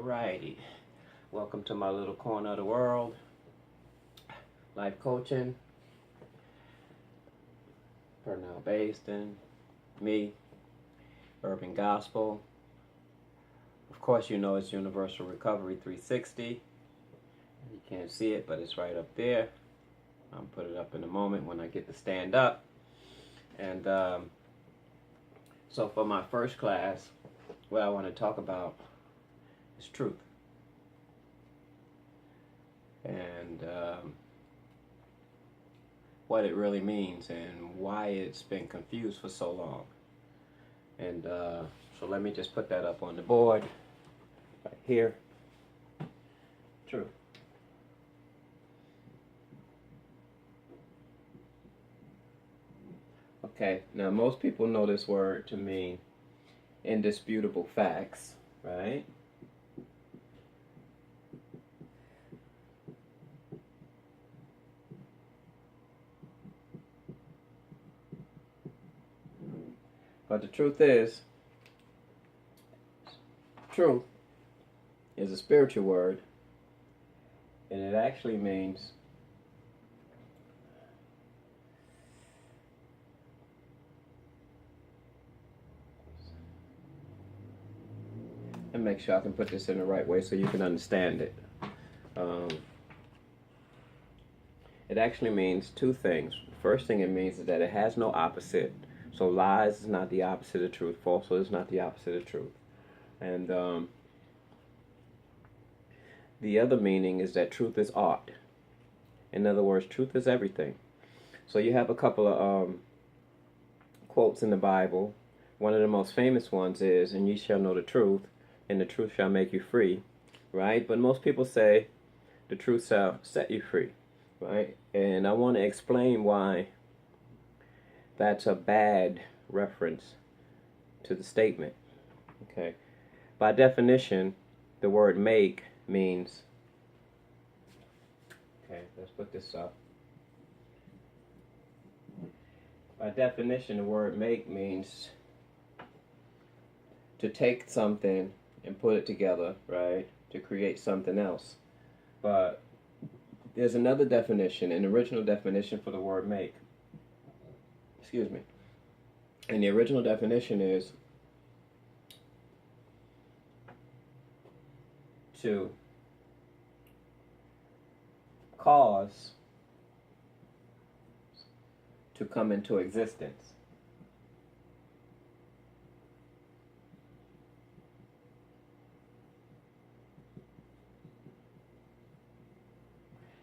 Alrighty, welcome to my little corner of the world. Life coaching, Pernell Baston, me, Urban Gospel. Of course, you know it's Universal Recovery 360. You can't see it, but it's right up there. I'll put it up in a moment when I get to stand up. And so for my first class, what I want to talk about is truth. And what it really means and why it's been confused for so long. And so let me just put that up on the board right here. Truth. Okay, now most people know this word to mean indisputable facts, right? But the truth is, truth is a spiritual word, and it actually means and make sure I can put this in the right way so you can understand it. It actually means two things. The first thing it means is that it has no opposite. So lies is not the opposite of truth. Falsehood is not the opposite of truth. And the other meaning is that truth is art. In other words, truth is everything. So you have a couple of quotes in the Bible. One of the most famous ones is, "And ye shall know the truth, and the truth shall make you free," right? But most people say, "The truth shall set you free," right? And I want to explain why that's a bad reference to the statement. Okay. By definition, the word make means, okay, let's put this up. By definition, the word make means to take something and put it together, right, to create something else. But there's another definition, an original definition for the word make. Excuse me. And the original definition is to cause to come into existence.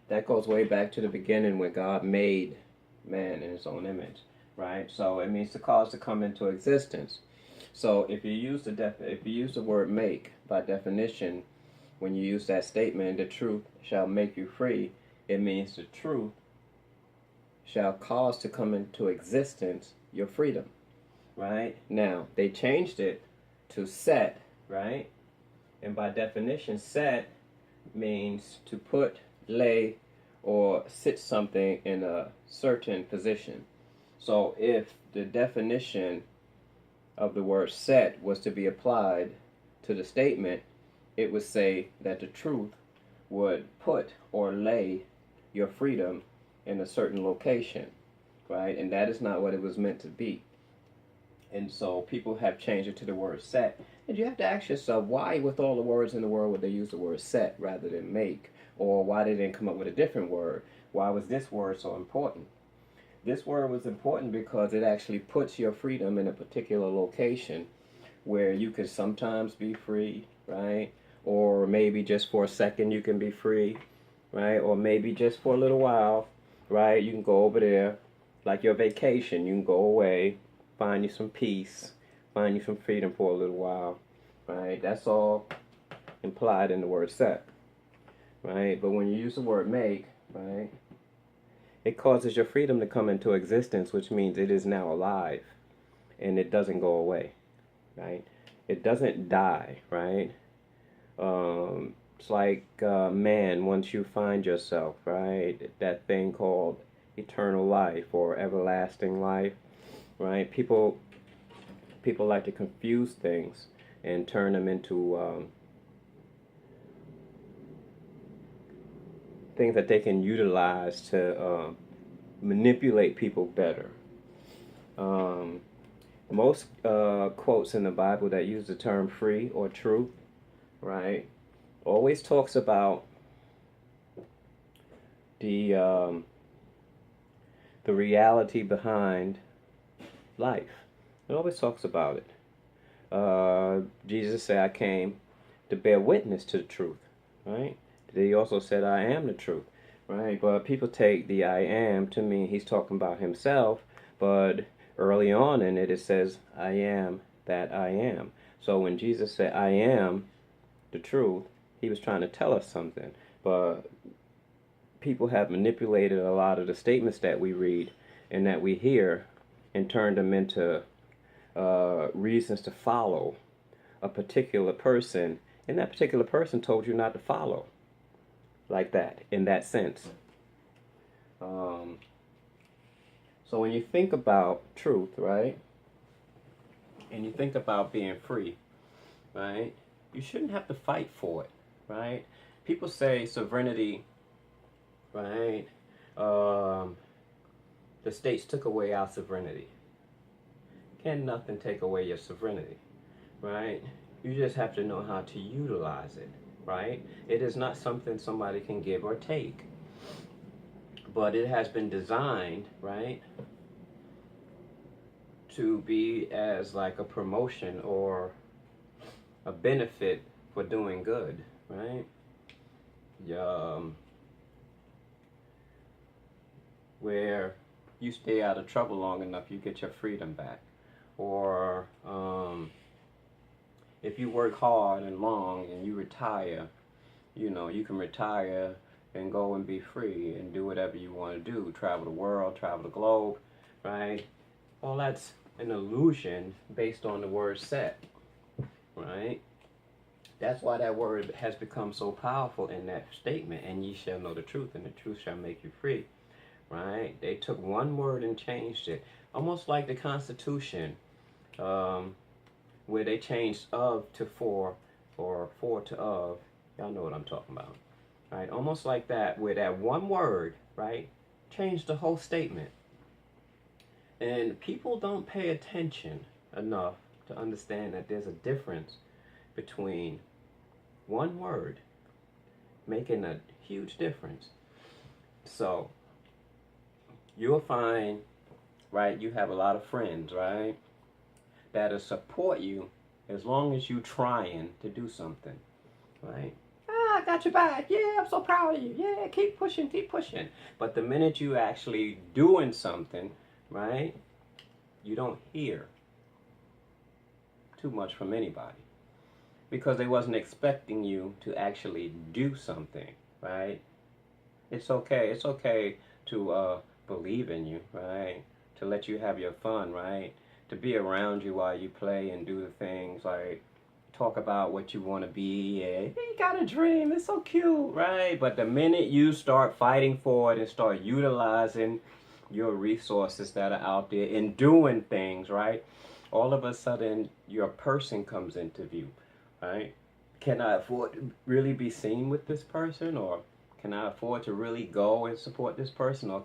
That goes way back to the beginning when God made man in his own image, right? So it means to cause to come into existence. So if you use the word make by definition, when you use that statement, "the truth shall make you free," it means the truth shall cause to come into existence your freedom, right? Now, they changed it to set, right? And by definition, set means to put, lay, or sit something in a certain position. So if the definition of the word set was to be applied to the statement, it would say that the truth would put or lay your freedom in a certain location, right? And that is not what it was meant to be. And so people have changed it to the word set. And you have to ask yourself, why with all the words in the world would they use the word set rather than make? Or why they didn't come up with a different word? Why was this word so important? This word was important because it actually puts your freedom in a particular location where you can sometimes be free, right? Or maybe just for a second you can be free, right? Or maybe just for a little while, right? You can go over there, like your vacation. You can go away, find you some peace, find you some freedom for a little while, right? That's all implied in the word set, right? But when you use the word make, right, it causes your freedom to come into existence, which means it is now alive and it doesn't go away, right? It doesn't die, right? It's like man, once you find yourself, right, that thing called eternal life or everlasting life, right? People like to confuse things and turn them into things that they can utilize to manipulate people better. Um, most quotes in the Bible that use the term free or truth, right, always talks about the um, the reality behind life. It always talks about it. Jesus said, "I came to bear witness to the truth," right? He also said, "I am the truth," right? But people take the "I am" to mean he's talking about himself, but early on in it, it says, "I am that I am." So when Jesus said, "I am the truth," he was trying to tell us something. But people have manipulated a lot of the statements that we read and that we hear and turned them into reasons to follow a particular person, and that particular person told you not to follow like that, in that sense. Um, so when you think about truth, right, and you think about being free, right, you shouldn't have to fight for it, right? People say sovereignty, right? Um, the states took away our sovereignty. Can nothing take away your sovereignty, right? You just have to know how to utilize it, right? It is not something somebody can give or take, but it has been designed, right, to be as like a promotion or a benefit for doing good, right? Um, where you stay out of trouble long enough, you get your freedom back. Or if you work hard and long and you retire, you know, you can retire and go and be free and do whatever you want to do. Travel the world, travel the globe, right? Well, that's an illusion based on the word set, right? That's why that word has become so powerful in that statement, and ye shall know the truth, and the truth shall make you free, right? They took one word and changed it. Almost like the Constitution, where they changed of to for, or for to of. Y'all know what I'm talking about, right? Almost like that, where that one word, right, changed the whole statement. And people don't pay attention enough to understand that there's a difference between one word making a huge difference. So you'll find, right, you have a lot of friends, right, that'll support you as long as you trying to do something, right? Ah, I got your back. Yeah, I'm so proud of you. Yeah, keep pushing, keep pushing. But the minute you actually doing something, right, you don't hear too much from anybody because they wasn't expecting you to actually do something, right? It's okay. It's okay to believe in you, right? To let you have your fun, right? To be around you while you play and do the things like talk about what you want to be. And you got a dream. It's so cute, right? But the minute you start fighting for it and start utilizing your resources that are out there and doing things, right? All of a sudden, your person comes into view, right? Can I afford to really be seen with this person, or can I afford to really go and support this person, or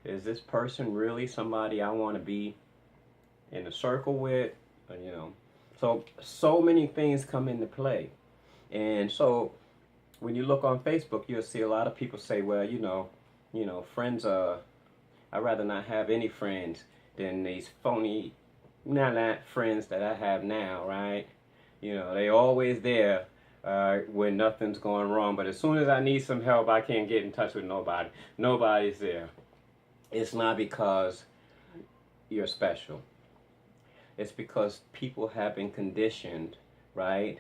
is this person really somebody I want to be in a circle with, you know? So many things come into play, and so when you look on Facebook, you'll see a lot of people say, well, friends are. I'd rather not have any friends than these phony, not friends that I have now, right? You know, they always there when nothing's going wrong. But as soon as I need some help, I can't get in touch with nobody. Nobody's there. It's not because you're special. It's because people have been conditioned, right,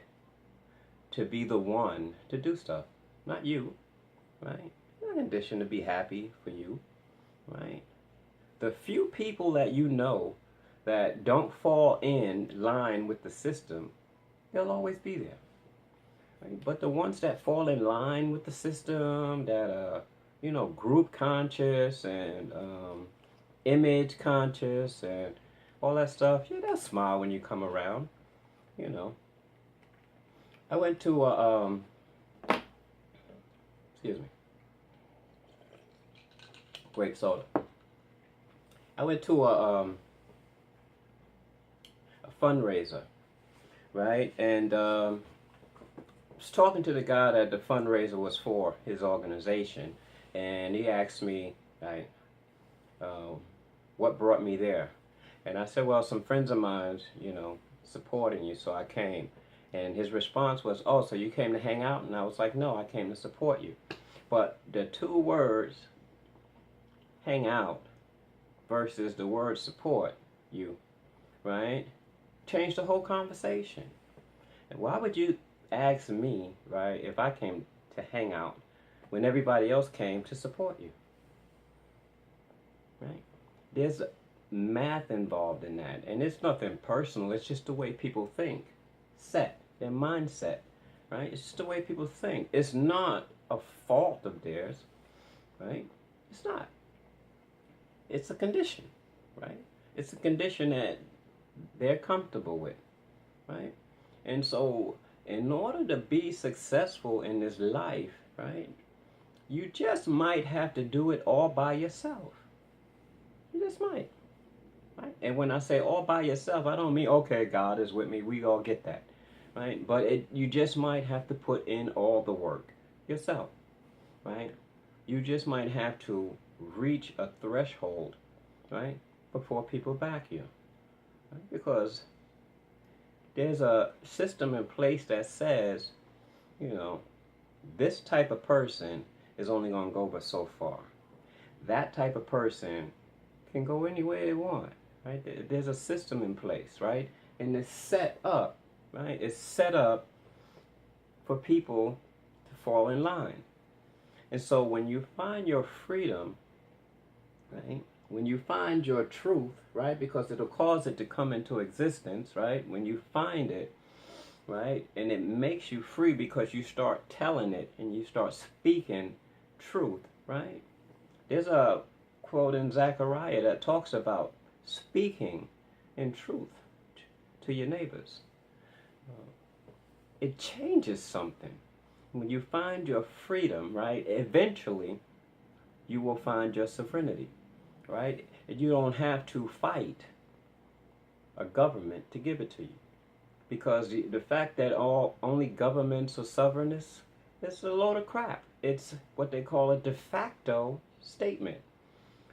to be the one to do stuff. Not you, right? You're not conditioned to be happy for you, right? The few people that you know that don't fall in line with the system, they'll always be there. Right? But the ones that fall in line with the system, that group conscious and image conscious and all that stuff, yeah, they'll smile when you come around. You know, I went to excuse me. grape soda. I went to a fundraiser, right? And was talking to the guy that the fundraiser was for, his organization, and he asked me, right, what brought me there? And I said, well, some friends of mine, supporting you, so I came. And his response was, oh, so you came to hang out? And I was like, no, I came to support you. But the two words, hang out, versus the word support you, right, changed the whole conversation. And why would you ask me, right, if I came to hang out when everybody else came to support you? Right? There's math involved in that, and it's nothing personal. It's just the way people think, their mindset, right? It's just the way people think. It's not a fault of theirs, right? It's not. It's a condition, right? It's a condition that they're comfortable with, right? And so, in order to be successful in this life, right, you just might have to do it all by yourself. You just might. Right? And when I say all by yourself, I don't mean, okay, God is with me. We all get that. Right? But you just might have to put in all the work yourself. Right? You just might have to reach a threshold, right, before people back you. Right? Because there's a system in place that says, this type of person is only going to go but so far. That type of person can go anywhere they want. Right? There's a system in place, right? And it's set up, right? It's set up for people to fall in line. And so when you find your freedom, right? When you find your truth, right? Because it'll cause it to come into existence, right? When you find it, right? And it makes you free because you start telling it and you start speaking truth, right? There's a quote in Zechariah that talks about speaking in truth to your neighbors. It changes something. When you find your freedom, right, eventually you will find your sovereignty, right? And you don't have to fight a government to give it to you. Because the fact that only governments are sovereignists, it's a load of crap. It's what they call a de facto statement.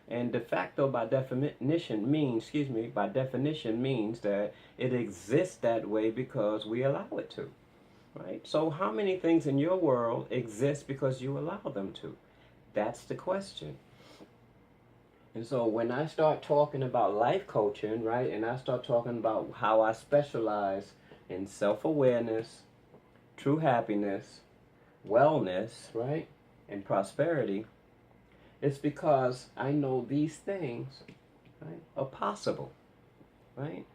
And de facto by definition means that it exists that way because we allow it to. Right? So how many things in your world exist because you allow them to? That's the question. And so when I start talking about life coaching, right, and I start talking about how I specialize in self-awareness, true happiness, wellness, right, and prosperity, it's because I know these things, right, are possible, right?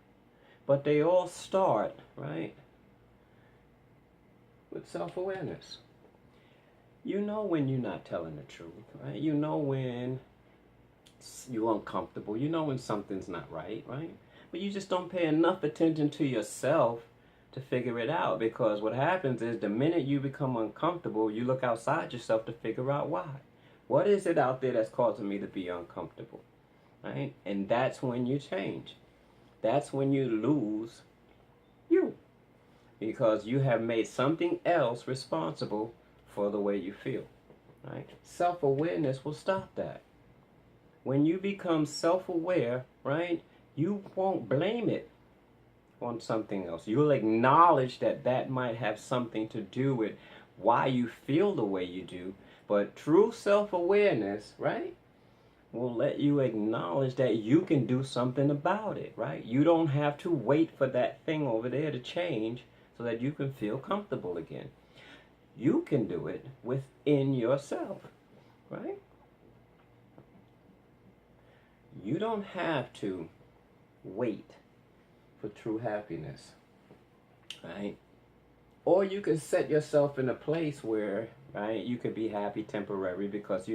But they all start, right, with self-awareness. You know when you're not telling the truth, right? You know when you're uncomfortable. You know when something's not right, right? But you just don't pay enough attention to yourself to figure it out, because what happens is the minute you become uncomfortable, you look outside yourself to figure out why. What is it out there that's causing me to be uncomfortable, right? And that's when you change. That's when you lose you, because you have made something else responsible for the way you feel, right? Self-awareness will stop that. When you become self-aware, right, you won't blame it on something else. You'll acknowledge that that might have something to do with why you feel the way you do. But true self-awareness, right, will let you acknowledge that you can do something about it, right? You don't have to wait for that thing over there to change so that you can feel comfortable again. You can do it within yourself, right? You don't have to wait for true happiness, right? Or you can set yourself in a place where, right, you could be happy temporary because,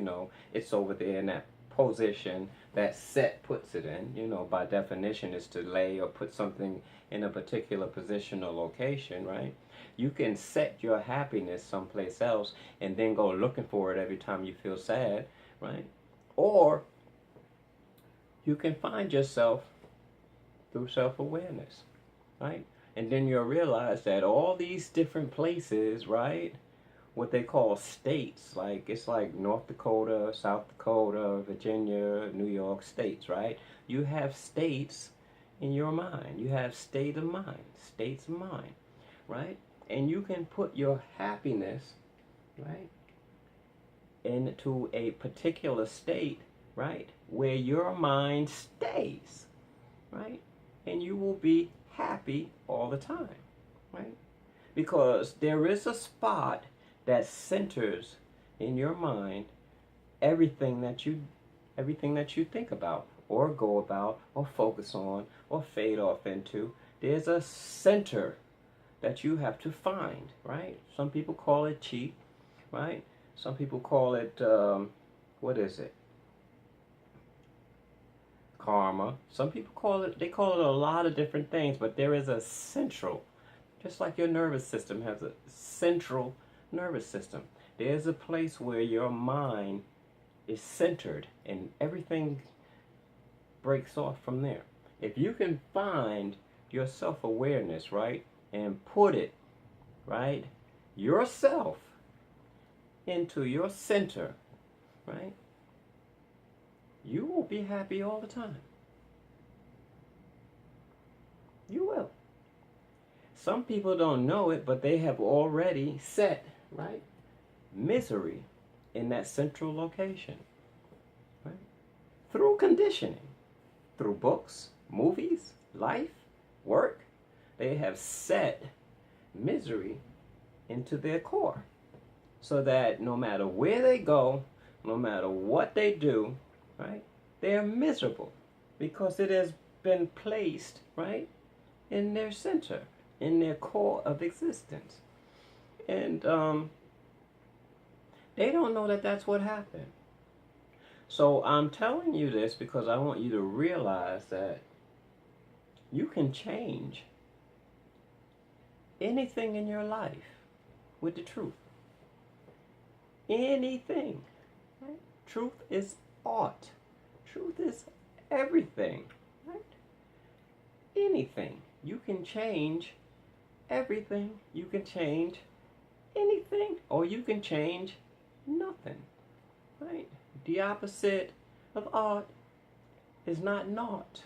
it's over there in that position that set puts it in. By definition is to lay or put something in a particular position or location, right? You can set your happiness someplace else and then go looking for it every time you feel sad, right? Or you can find yourself through self-awareness, right? And then you'll realize that all these different places, right, what they call states, like it's like North Dakota, South Dakota, Virginia, New York states, right? You have states in your mind. You have state of mind, states of mind, right? And you can put your happiness, right, into a particular state, right, where your mind stays, right? And you will be happy all the time, right? Because there is a spot that centers in your mind everything that you think about or go about or focus on or fade off into. There's a center that you have to find, right? Some people call it chi, right? Some people call it what is it? Karma. Some people they call it a lot of different things, but there is a central, just like your nervous system has a central nervous system. There's a place where your mind is centered and everything breaks off from there. If you can find your self-awareness, right, and put it, right, yourself into your center, right, you will be happy all the time. You will. Some people don't know it, but they have already set, right, misery in that central location, right? Through conditioning, through books, movies, life, work, they have set misery into their core so that no matter where they go, no matter what they do, right, they are miserable because it has been placed, right, in their center, in their core of existence. And they don't know that that's what happened. So I'm telling you this because I want you to realize that you can change anything in your life with the truth. Anything. Right? Truth is art. Truth is everything. Right? Anything. You can change everything. You can change anything, or you can change nothing. Right? The opposite of art is not naught.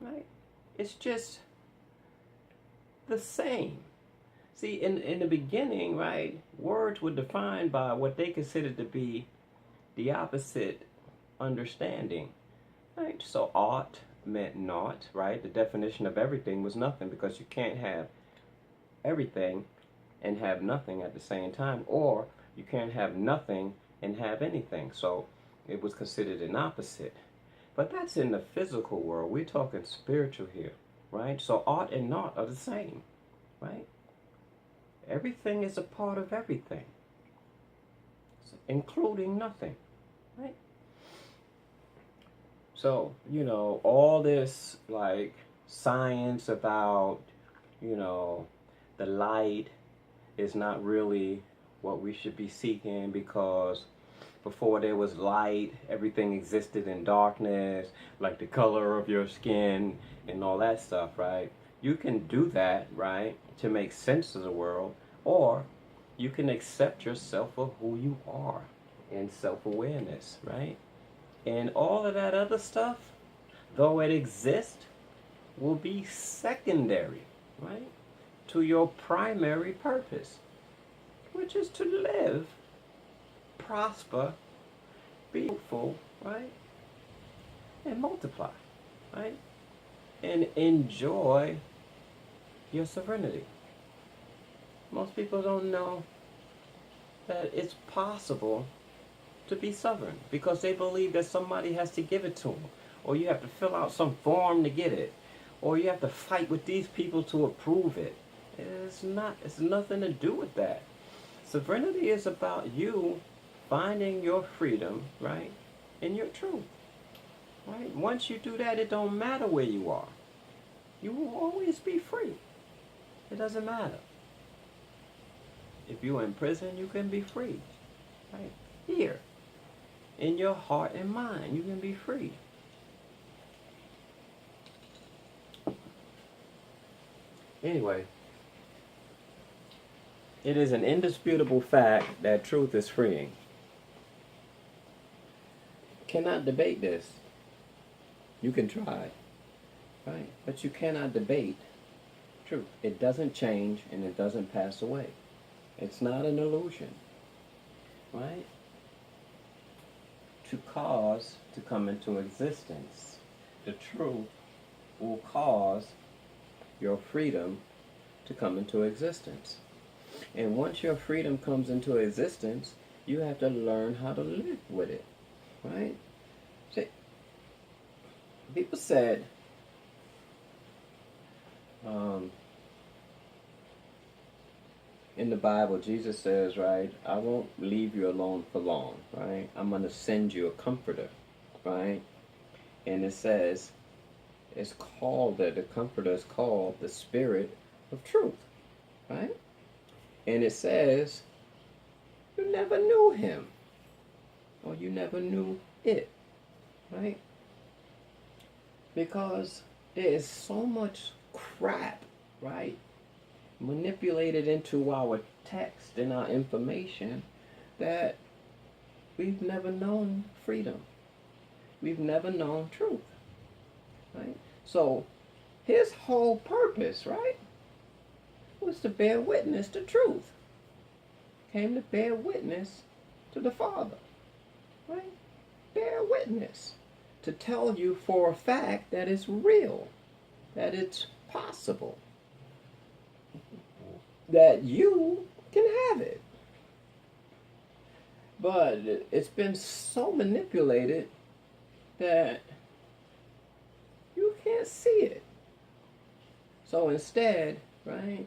Right? It's just the same. See, in the beginning, right, words were defined by what they considered to be the opposite understanding. Right? So art meant naught, right? The definition of everything was nothing, because you can't have everything and have nothing at the same time, or you can't have nothing and have anything. So it was considered an opposite. But that's in the physical world. We're talking spiritual here, right? So art and naught are the same, right? Everything is a part of everything, including nothing, right? So, all this like science about, the light is not really what we should be seeking, because before there was light, everything existed in darkness, like the color of your skin and all that stuff, right? You can do that, right, to make sense of the world, or you can accept yourself for who you are in self-awareness, right? And all of that other stuff, though it exists, will be secondary, right, to your primary purpose, which is to live, prosper, be fruitful, right, and multiply, right, and enjoy your serenity. Most people don't know that it's possible to be sovereign, because they believe that somebody has to give it to them, or you have to fill out some form to get it, or you have to fight with these people to approve it. It's nothing to do with that. Sovereignty is about you finding your freedom, right, in your truth, right? Once you do that, it don't matter where you are. You will always be free. It doesn't matter. If you're in prison, you can be free, right, here. in your heart and mind. You can be free. Anyway, it is an indisputable fact that truth is freeing. Cannot debate this. You can try, right? But you cannot debate truth. It doesn't change and it doesn't pass away. It's not an illusion, right? To cause to come into existence, the truth will cause your freedom to come into existence. And once your freedom comes into existence, you have to learn how to live with it, right? See, people said, in the Bible, Jesus says, right, I won't leave you alone for long, right? I'm going to send you a comforter, right? And it says, the comforter is called the Spirit of Truth, right? And it says, you never knew him, or you never knew it, right? Because there is so much crap, right, manipulated into our text and our information that we've never known freedom. We've never known truth, right? So his whole purpose, right, was to bear witness to truth. Came to bear witness to the Father, right? Bear witness. To tell you for a fact that it's real, that it's possible, that you can have it. But it's been so manipulated that you can't see it. So instead, right,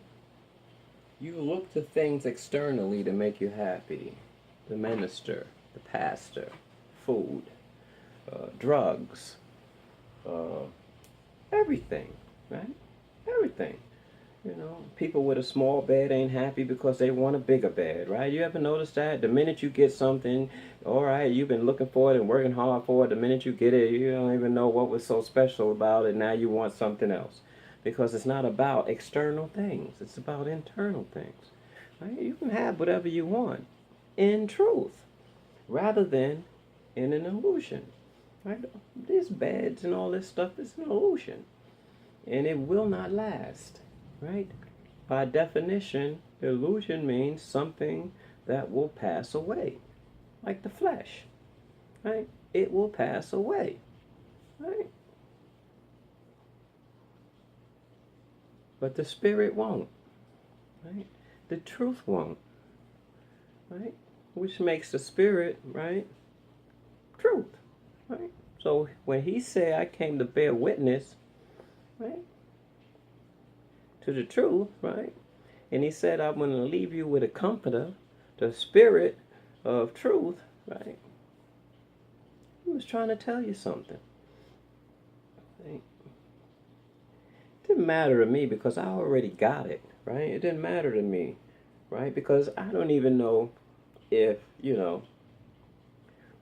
you look to things externally to make you happy. The minister, the pastor, food, drugs, everything, right? Everything. You know, people with a small bed ain't happy because they want a bigger bed, right? You ever notice that? The minute you get something, all right, you've been looking for it and working hard for it. The minute you get it, you don't even know what was so special about it. Now you want something else. Because it's not about external things. It's about internal things, right? You can have whatever you want in truth rather than in an illusion, right? These beds and all this stuff is an illusion. And it will not last. Right? By definition, illusion means something that will pass away, like the flesh. Right? It will pass away. Right? But the spirit won't. Right? The truth won't. Right? Which makes the spirit, right, truth. Right? So when he said, I came to bear witness, right, to the truth, right? And he said, I'm going to leave you with a comforter, the Spirit of truth, right? He was trying to tell you something. Right? It didn't matter to me because I already got it, right? It didn't matter to me, right? Because I don't even know if,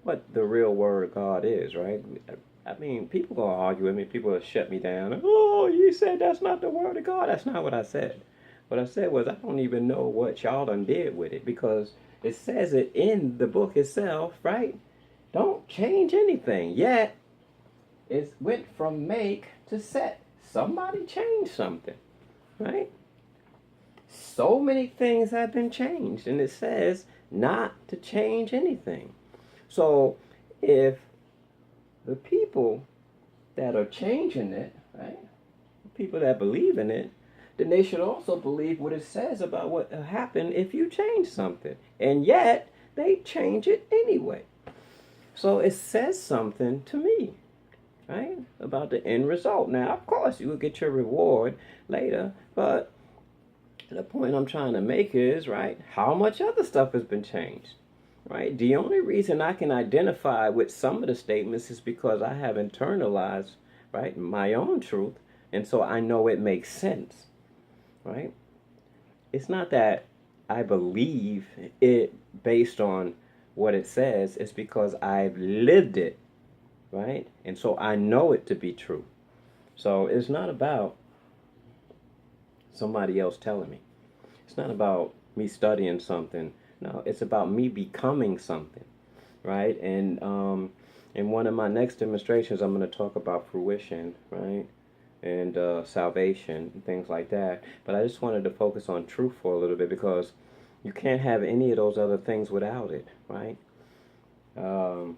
what the real word of God is, right? I mean, people gonna argue with me. People will shut me down. Oh, you said that's not the word of God. That's not what I said. What I said was I don't even know what y'all done did with it because it says it in the book itself, right? Don't change anything. Yet it went from make to set. Somebody changed something, right? So many things have been changed, and it says not to change anything. So if the people that are changing it, right, the people that believe in it, then they should also believe what it says about what will happen if you change something. And yet, they change it anyway. So it says something to me, right, about the end result. Now, of course, you will get your reward later, but the point I'm trying to make is, right, how much other stuff has been changed? Right? The only reason I can identify with some of the statements is because I have internalized, right, my own truth, and so I know it makes sense. Right? It's not that I believe it based on what it says, it's because I've lived it, right? And so I know it to be true. So it's not about somebody else telling me. It's not about me studying something. No, it's about me becoming something, right? And in one of my next demonstrations, I'm going to talk about fruition, right? And salvation and things like that. But I just wanted to focus on truth for a little bit because you can't have any of those other things without it, right? Um,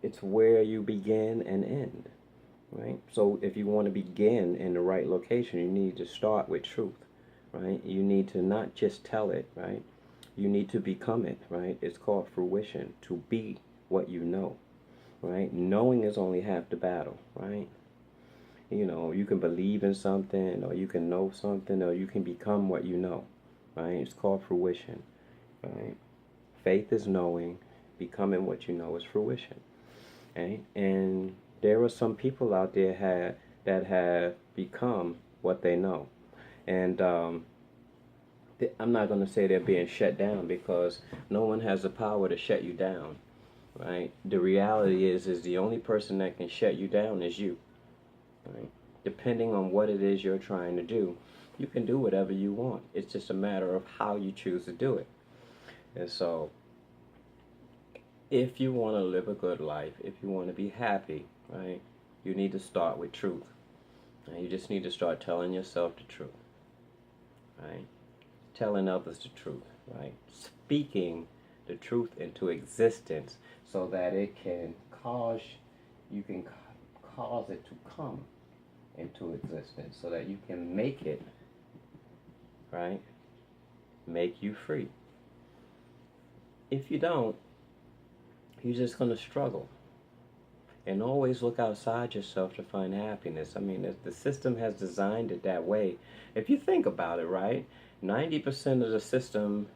it's where you begin and end, right? So if you want to begin in the right location, you need to start with truth, right? You need to not just tell it, right? You need to become it, right? It's called fruition, to be what you know, right? Knowing is only half the battle, right? You know, you can believe in something, or you can know something, or you can become what you know, right? It's called fruition, right? Faith is knowing, becoming what you know is fruition, right? And there are some people out there that have become what they know, and I'm not going to say they're being shut down because no one has the power to shut you down, right? The reality is the only person that can shut you down is you, right? Depending on what it is you're trying to do, you can do whatever you want. It's just a matter of how you choose to do it. And so, if you want to live a good life, if you want to be happy, right, you need to start with truth. And you just need to start telling yourself the truth, right? Telling others the truth, right? Speaking the truth into existence so that it can cause, you can cause it to come into existence so that you can make it, right? Make you free. If you don't, you're just going to struggle. And always look outside yourself to find happiness. I mean, the system has designed it that way. If you think about it, right? 90% of the system,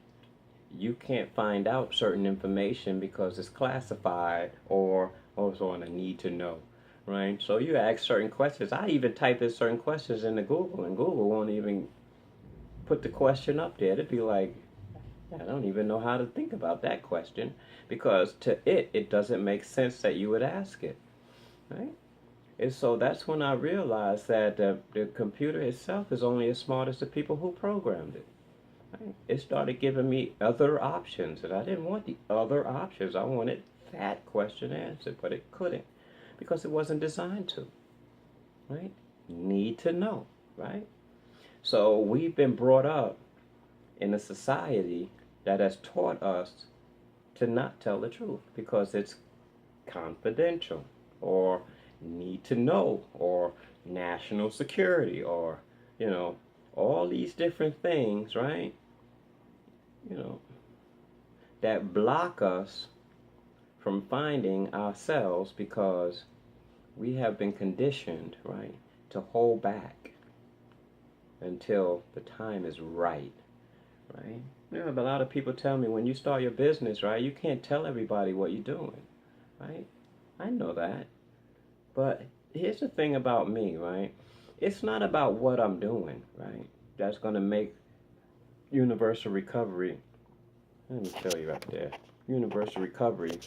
you can't find out certain information because it's classified or also on a need to know, right? So you ask certain questions. I even type in certain questions into Google, and Google won't even put the question up there. It'd be like, I don't even know how to think about that question because to it doesn't make sense that you would ask it, right? And so that's when I realized that the computer itself is only as smart as the people who programmed it. Right? It started giving me other options, and I didn't want the other options. I wanted that question answered, but it couldn't because it wasn't designed to, right? Need to know, right? So we've been brought up in a society that has taught us to not tell the truth because it's confidential or need to know or national security or, you know, all these different things, right? You know, that block us from finding ourselves because we have been conditioned, right, to hold back until the time is right, right? You know, a lot of people tell me when you start your business, right, you can't tell everybody what you're doing, right? I know that. But here's the thing about me, right? It's not about what I'm doing, right? That's going to make universal recovery. Let me show you right there. Universal recovery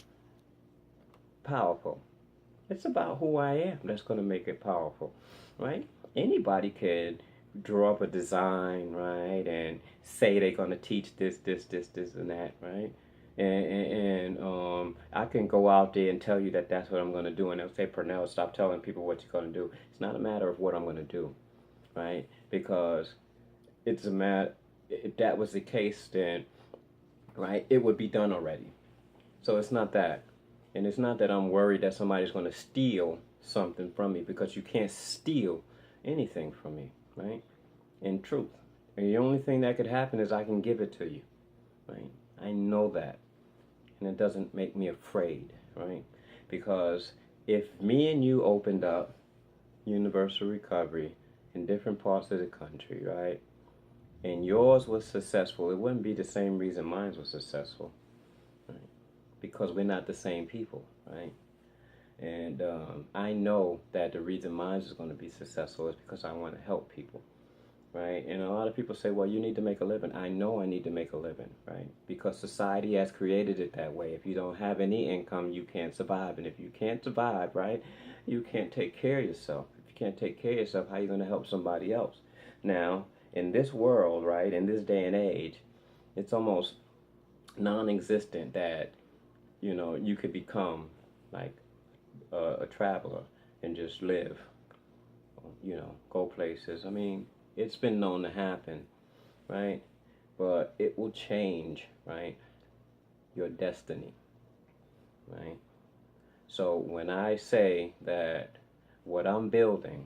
powerful. It's about who I am that's going to make it powerful, right? Anybody can draw up a design, right, and say they're going to teach this, and that, right? And I can go out there and tell you that that's what I'm going to do, and they'll say, Pernell, stop telling people what you're going to do. It's not a matter of what I'm going to do, right? Because it's a matter, if that was the case, then, right, it would be done already. So it's not that. And it's not that I'm worried that somebody's going to steal something from me because you can't steal anything from me, right? In truth. And the only thing that could happen is I can give it to you, right? I know that. And it doesn't make me afraid, right? Because if me and you opened up universal recovery in different parts of the country, right? And yours was successful, it wouldn't be the same reason mine was successful, right? Because we're not the same people, right? And I know that the reason mine is going to be successful is because I want to help people. right? And a lot of people say, well, you need to make a living. I know I need to make a living, right? Because society has created it that way. If you don't have any income, you can't survive. And if you can't survive, right, you can't take care of yourself. If you can't take care of yourself, how are you going to help somebody else? Now, in this world, right, in this day and age, it's almost non-existent that, you could become like a traveler and just live, go places. I mean, it's been known to happen, right? But it will change, right? Your destiny, right? So when I say that what I'm building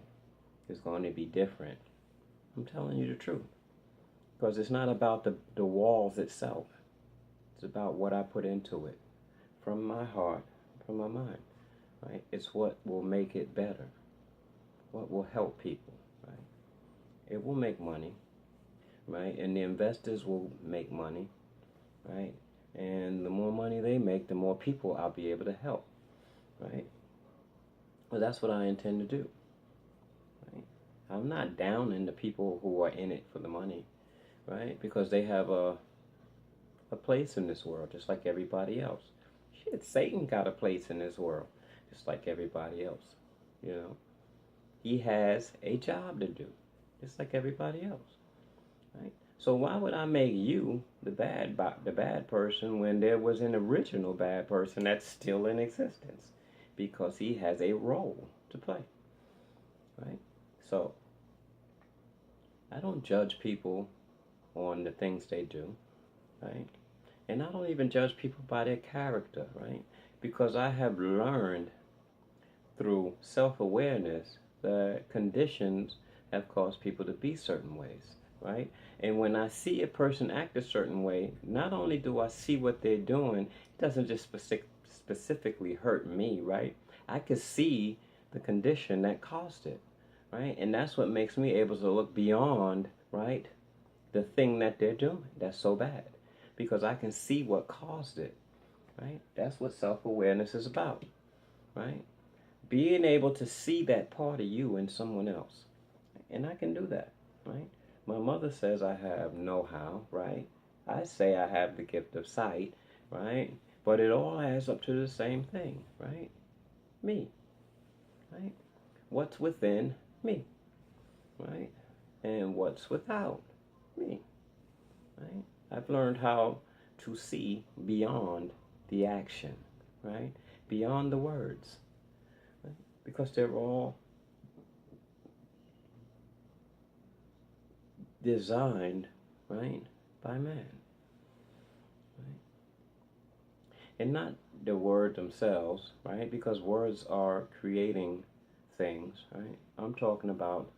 is going to be different, I'm telling you the truth. Because it's not about the walls itself. It's about what I put into it from my heart, from my mind, right? It's what will make it better, what will help people, right? It will make money, right? And the investors will make money, right? And the more money they make, the more people I'll be able to help, right? Well, that's what I intend to do, right? I'm not downing the people who are in it for the money, right? Because they have a place in this world, just like everybody else. Shit, Satan got a place in this world, just like everybody else, you know? He has a job to do, just like everybody else, right? So why would I make you the bad person when there was an original bad person that's still in existence? Because he has a role to play, right? So I don't judge people on the things they do, right? And I don't even judge people by their character, right? Because I have learned through self-awareness that conditions have caused people to be certain ways, right? And when I see a person act a certain way, not only do I see what they're doing, it doesn't just specifically hurt me, right? I can see the condition that caused it, right? And that's what makes me able to look beyond, right, the thing that they're doing that's so bad, because I can see what caused it, right? That's what self-awareness is about, right? Being able to see that part of you in someone else. And I can do that, right? My mother says I have know-how, right? I say I have the gift of sight, right? But it all adds up to the same thing, right? Me, right? What's within me, right? And what's without me, right? I've learned how to see beyond the action, right? Beyond the words, right? Because they're all designed, right, by man, right? And not the word themselves, right? Because words are creating things, right? I'm talking about